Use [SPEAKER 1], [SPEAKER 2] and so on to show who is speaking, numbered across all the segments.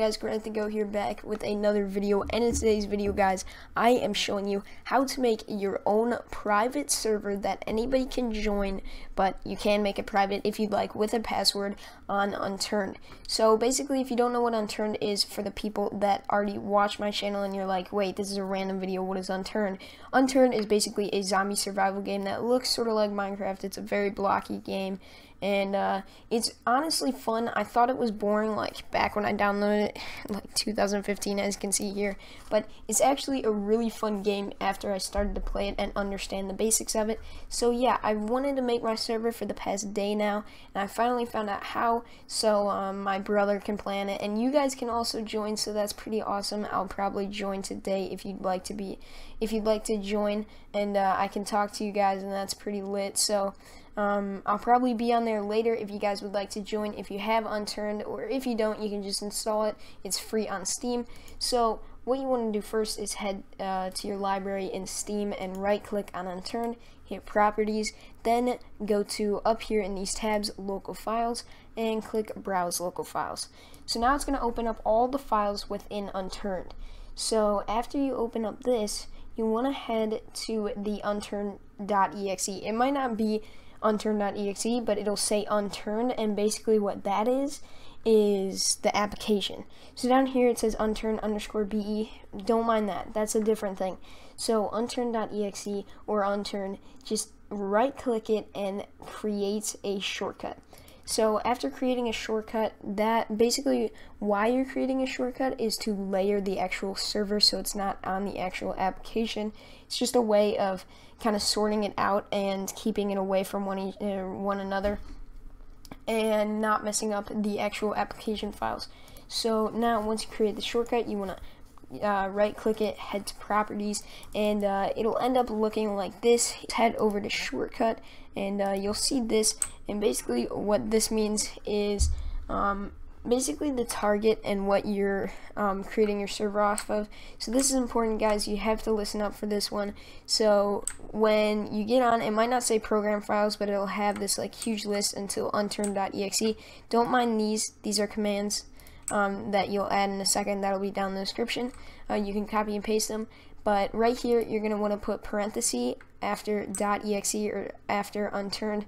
[SPEAKER 1] guys, Go here back with another video, and in today's video, guys, I am showing you how to make your own private server that anybody can join, but you can make it private if you'd like with a password on Unturned. So basically, if you don't know what Unturned is, for the people that already watch my channel and you're like, wait, this is a random video, what is Unturned? Unturned is basically a zombie survival game that looks sort of like Minecraft. It's a very blocky game, and it's honestly fun. I thought it was boring like back when I downloaded it, like 2015, as you can see here, but it's actually a really fun game after I started to play it and understand the basics of it. So yeah, I wanted to make my server for the past day now, and I finally found out how, so my brother can plan it, and you guys can also join, so that's pretty awesome. I'll probably join today if you'd like to join, and I can talk to you guys, and that's pretty lit. So I'll probably be on there later if you guys would like to join. If you have Unturned, or if you don't, you can just install it. It's free on Steam. So what you want to do first is head to your library in Steam and right click on Unturned, hit properties, then go to up here in these tabs, local files, and click browse local files. So now it's going to open up all the files within Unturned. So after you open up this, you want to head to the unturned.exe. It might not be unturned.exe, but it'll say Unturned, and basically what that is the application. So down here it says unturned_be. Don't mind that, that's a different thing. So unturned.exe or Unturned, just right click it and create a shortcut. So after creating a shortcut, that basically why you're creating a shortcut is to layer the actual server so it's not on the actual application. It's just a way of kind of sorting it out and keeping it away from one another and not messing up the actual application files. So now once you create the shortcut, you want to right click it, head to properties, and it'll end up looking like this. Head over to shortcut, and you'll see this, and basically what this means is basically the target and what you're creating your server off of. So this is important, guys. You have to listen up for this one. So when you get on, it might not say program files, but it'll have this like huge list until unturned.exe. Don't mind these are commands that you'll add in a second. That'll be down in the description. You can copy and paste them, but right here you're going to want to put parenthesis after .exe or after unturned.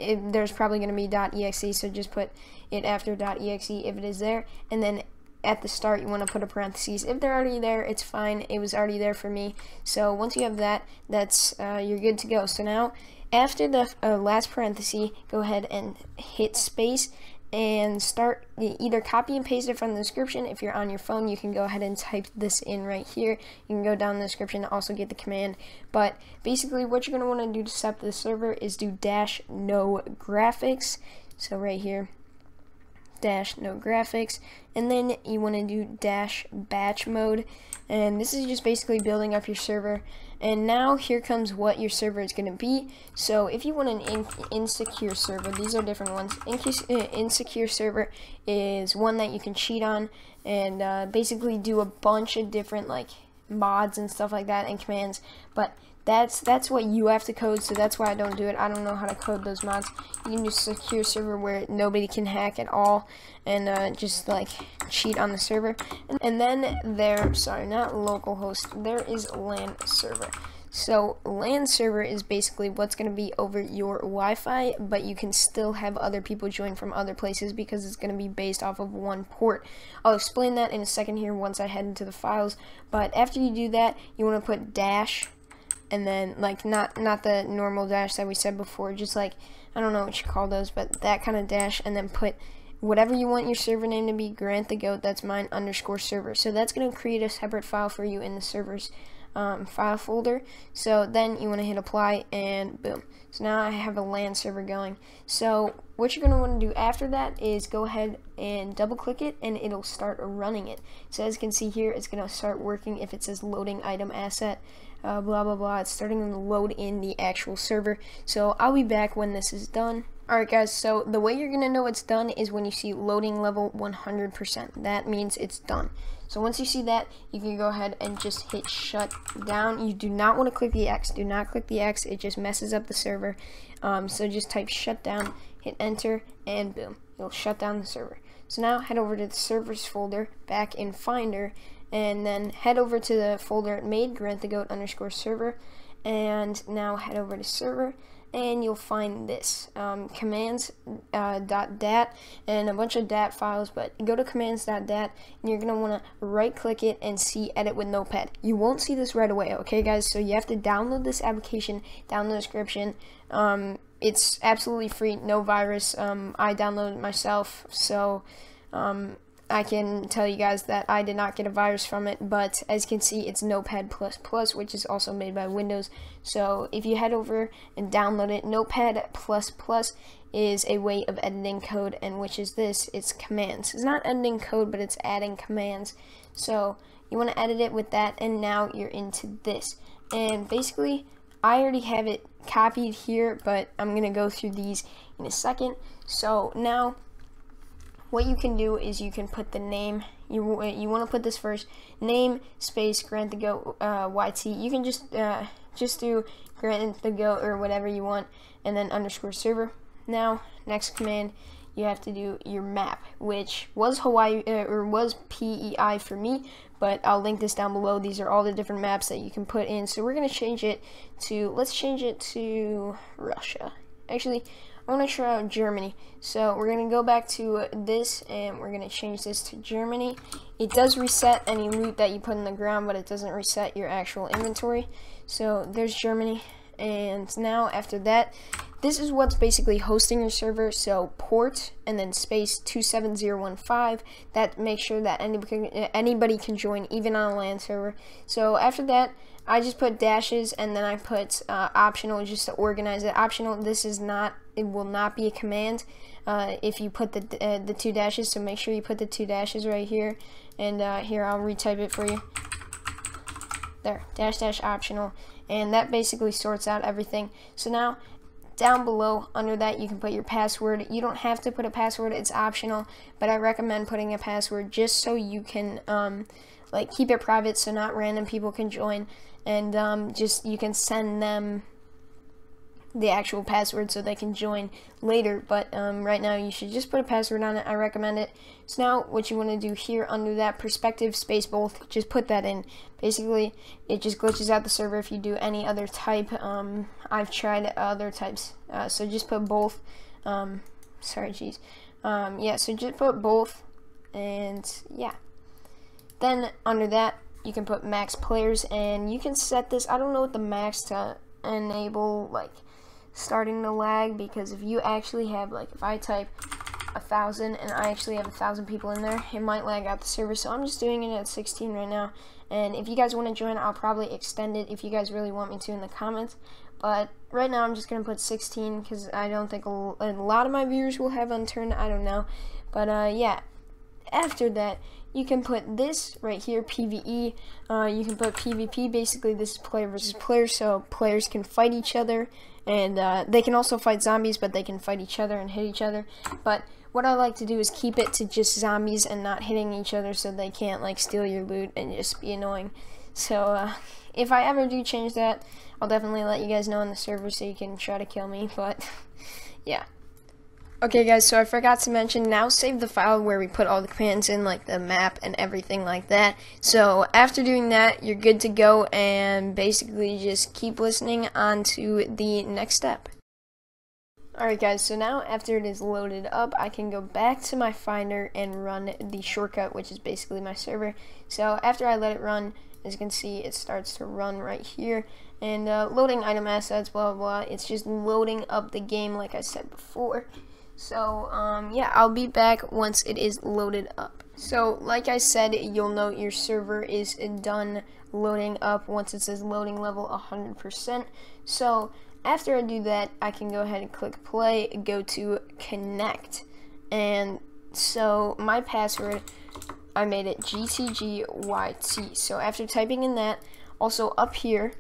[SPEAKER 1] There's probably going to be .exe, so just put it after .exe if it is there, and then at the start you want to put a parentheses. If they're already there, it's fine. It was already there for me. So once you have that, that's you're good to go. So now after the last parenthesis, go ahead and hit space and start, either copy and paste it from the description. If you're on your phone, you can go ahead and type this in right here. You can go down in the description to also get the command. But basically what you're going to want to do to set up the server is do -no graphics. So right here, -no graphics, and then you want to do -batch mode, and this is just basically building up your server. And now here comes what your server is going to be. So if you want an insecure server, these are different ones. Insecure server is one that you can cheat on and basically do a bunch of different like mods and stuff like that and commands, but that's what you have to code, so that's why I don't do it. I don't know how to code those mods. You can do secure server where nobody can hack at all and just like cheat on the server. And then not localhost, there is LAN server. So LAN server is basically what's going to be over your Wi-Fi, but you can still have other people join from other places because it's going to be based off of one port. I'll explain that in a second here once I head into the files, but after you do that, you want to put dash, and then like not the normal dash that we said before, just like, I don't know what you call those, but that kind of dash, and then put whatever you want your server name to be. Grant the goat, that's mine, _server. So that's going to create a separate file for you in the server's file folder. So then you want to hit apply, and boom. So now I have a LAN server going. So what you're going to want to do after that is go ahead and double click it, and it'll start running it. So as you can see here, it's going to start working if it says loading item asset, blah blah blah. It's starting to load in the actual server. So I'll be back when this is done. Alright guys, so the way you're going to know it's done is when you see loading level 100%. That means it's done. So once you see that, you can go ahead and just hit shut down. You do not want to click the X. Do not click the X. It just messes up the server. So just type shut down, hit enter, and boom. It'll shut down the server. So now head over to the servers folder back in Finder, and then head over to the folder made grantthegoat_server, and now head over to server, and you'll find this commands.dat and a bunch of dat files. But go to commands.dat, and you're gonna want to right click it and see edit with notepad. You won't see this right away, okay guys? So you have to download this application down in the description. It's absolutely free, no virus. I downloaded it myself, so I can tell you guys that I did not get a virus from it, but as you can see, it's Notepad++, which is also made by Windows. So if you head over and download it, Notepad++ is a way of editing code, and which is this, it's commands. It's not editing code, but it's adding commands. So you want to edit it with that, and now you're into this. And basically, I already have it copied here, but I'm going to go through these in a second. So now, what you can do is you can put the name, you want to put this first, name space grantthegoat YT. You can just do grantthegoat or whatever you want, and then _server. Now, next command, you have to do your map, which was Hawaii, or was PEI for me, but I'll link this down below. These are all the different maps that you can put in. So we're going to change it to, let's change it to Russia. Actually, I want to try out Germany. So we're going to go back to this, and we're going to change this to Germany. It does reset any loot that you put in the ground, but it doesn't reset your actual inventory. So there's Germany. And now after that, this is what's basically hosting your server. So port and then space 27015. That makes sure that anybody can join, even on a LAN server. So after that, I just put dashes, and then I put optional just to organize it. Optional, this is not, it will not be a command if you put the 2 dashes, so make sure you put the 2 dashes right here. And here, I'll retype it for you. There, -- optional, and that basically sorts out everything. So now, down below, under that, you can put your password. You don't have to put a password, it's optional, but I recommend putting a password just so you can like keep it private, so not random people can join, and just you can send them the actual password so they can join later. But right now you should just put a password on it. I recommend it. So now what you want to do here under that perspective space both, just put that in. Basically it just glitches out the server if you do any other type. I've tried other types, so just put both. Sorry, geez. Yeah, so just put both, and yeah. Then under that, you can put max players, and you can set this. I don't know what the max to enable like starting to lag, because if you actually have, like, if I type 1,000 and I actually have 1,000 people in there, it might lag out the server. So I'm just doing it at 16 right now. And if you guys want to join, I'll probably extend it if you guys really want me to in the comments. But right now I'm just gonna put 16 because I don't think a lot of my viewers will have Unturned. I don't know, but yeah. After that, you can put this right here, PvE. You can put PvP. Basically, this is player versus player, so players can fight each other, and they can also fight zombies, but they can fight each other and hit each other. But what I like to do is keep it to just zombies and not hitting each other, so they can't like steal your loot and just be annoying. So if I ever do change that, I'll definitely let you guys know on the server so you can try to kill me. But yeah. Okay guys, so I forgot to mention, now save the file where we put all the commands in, like the map and everything like that. So after doing that, you're good to go, and basically just keep listening on to the next step. Alright guys, so now after it is loaded up, I can go back to my Finder and run the shortcut, which is basically my server. So after I let it run, as you can see, it starts to run right here, and loading item assets, blah blah blah. It's just loading up the game like I said before. So yeah, I'll be back once it is loaded up. So like I said, you'll note your server is done loading up once it says loading level 100%. So after I do that, I can go ahead and click play, go to connect, and so my password, I made it gtgyt. So after typing in that, also up here,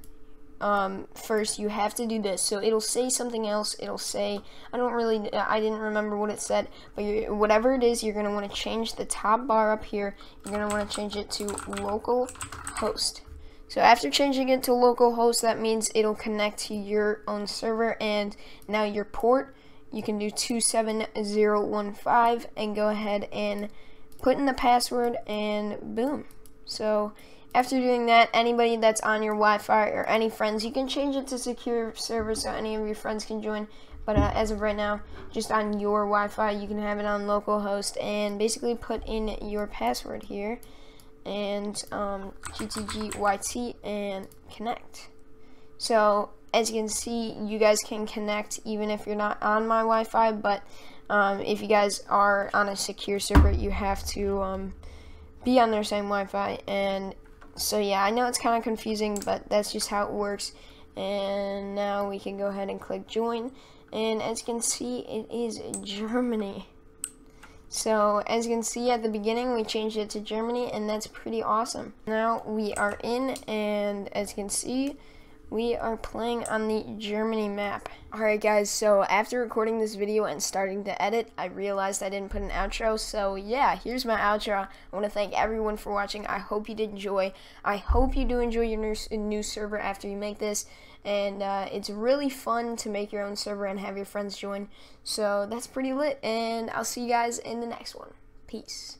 [SPEAKER 1] first you have to do this. So it'll say something else. It'll say, I didn't remember what it said, but whatever it is, you're going to want to change the top bar up here. You're going to want to change it to localhost. So after changing it to localhost, that means it'll connect to your own server, and now your port you can do 27015 and go ahead and put in the password, and boom. So after doing that, anybody that's on your Wi-Fi or any friends, you can change it to secure server so any of your friends can join. But as of right now, just on your Wi-Fi, you can have it on localhost and basically put in your password here and gtgyt and connect. So as you can see, you guys can connect even if you're not on my Wi-Fi, but if you guys are on a secure server, you have to be on their same Wi-Fi. And so yeah, I know it's kind of confusing, but that's just how it works. And now we can go ahead and click join, and as you can see, it is Germany. So as you can see at the beginning, we changed it to Germany, and that's pretty awesome. Now we are in, and as you can see, we are playing on the Germany map. Alright guys, so after recording this video and starting to edit, I realized I didn't put an outro, so yeah, here's my outro. I want to thank everyone for watching. I hope you did enjoy. I hope you do enjoy your new server after you make this, and it's really fun to make your own server and have your friends join, so that's pretty lit, and I'll see you guys in the next one. Peace.